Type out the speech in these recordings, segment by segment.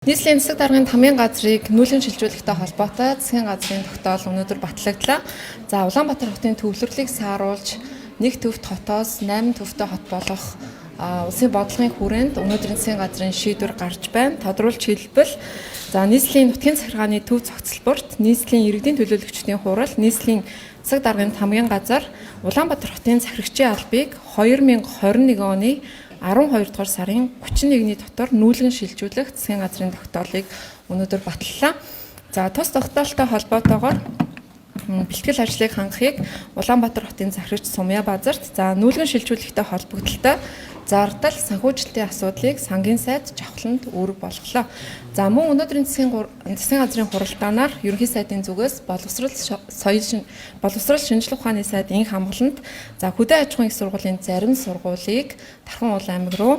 Нийслэлийн засаг даргын тамгын газрыг нүүлгэн шилжүүлэхтэй холбоотой засгийн газрын тогтоол өнөөдөр батлагдлаа. За Улаанбаатар хотын төвлөрлийг сааруулж нэг төвд хотоос 8 төвтэй хот болох улсын бодлогын хүрээнд өнөөдрийн засгийн газрын шийдвэр гарч байна. Тодруулж хэлбэл нийслэлийн нутгийн захиргааны төв цогцлборт нийслэлийн иргэдийн төлөөлөгчдийн хурал нийслэлийн засаг даргын тамгын газар Улаанбаатар хотын захирагчийн албыг 2021 оны 12 дугаар сарын 31-ний дотор нүүлгэн шилжүүлэх засгийн газрын тогтоолыг өнөөдөр баталлаа. За тус тогтоолтой холбоотойгоор бэлтгэл ажлыг хангахыг Улаанбаатар хотын захирагч Сумья Базарт нүүлгэн шилжүүлэхтэй холбогдлоо зардал санхүүжилтийн асуудлыг сангийн сайд жавхланд үүрэг болголоо. За мөн өнөөдрийн засгийн газрын хуралдаанаар ерөнхий сайдын зүгээс боловсрол шинжилгээ ухааны сайд инх хамгаалалт хөдөө аж ахуйн их сургуулийн зарим сургуулийг Тархан уул аймаг руу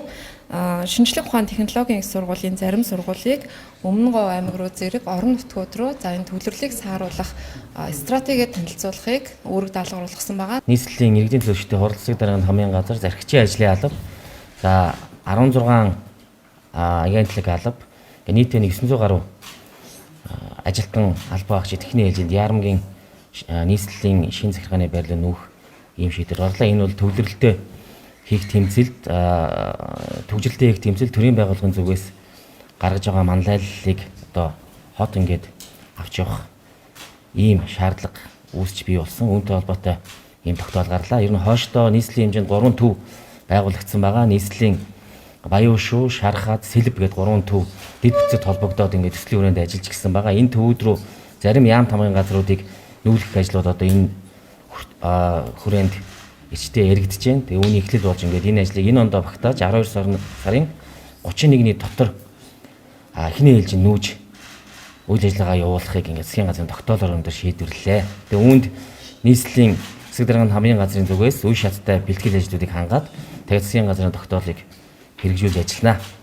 шинжилгээ ухааны технологийн их сургуулийн зарим сургуулийг Өмнө Говь аймаг руу зэрэг орон нутгууд руу энэ төвлөрлийг сааруулах стратегиэд танилцуулахыг үүрэг даалгавар болгосон байгаа. Нийслэлийн иргэдийн төлөөлөлтийн хурлцаг даргын хамгийн газар зархичийн ажлын алба 16 агентлаг алба нийтдээ 900 гаруй ажилтан албаа багш техникийн ээлжинд яарамгийн нийслэлийн шин захиргааны байрлал нүүх ийм шийдвэр гарлаа. Энэ бол төвлөрөлтөд хийх тэмцэлд төрийн байгууллагын зүгээс гаргаж байгаа манлайллыг хот ингээд авч явах ийм шаардлага үүсч бий болсон. Үүнтэй холбоотой ийм тогтоол гарлаа. Ер нь хойштоо нийслэлийн хэмжээнд 3 төв байгуулагдсан байгаа. Нийслэлийн Баян шүү, Шархад, Сэлб гэдэг 3 төв дэд бүтцэд холбогдоод ингээд төслийн хүрээнд ажиллаж гисэн байгаа. Энэ төвүүд рүү зарим яам тамгын газруудыг нүүлгэх ажлууд энэ хүрээнд ичтэй яригдж байна. Тэгээ үүний эхлэл болж ингээд энэ ажлыг энэ ондоо багтааж 12 сарын 31-ний дотор эхний ээлжинд нүүж үйл ажиллагаа явуулахыг ингээд засгийн газрын тогтоолоор өндөр шийдвэрлэлээ. Тэгээ үүнд нийслэлийн засаг даргын хамгийн газрын зүгээс үе шаттай бэлтгэл ажлуудыг хангаад тэгээ засгийн газрын тогтоолыг хэрэгжүүлж ажиллана.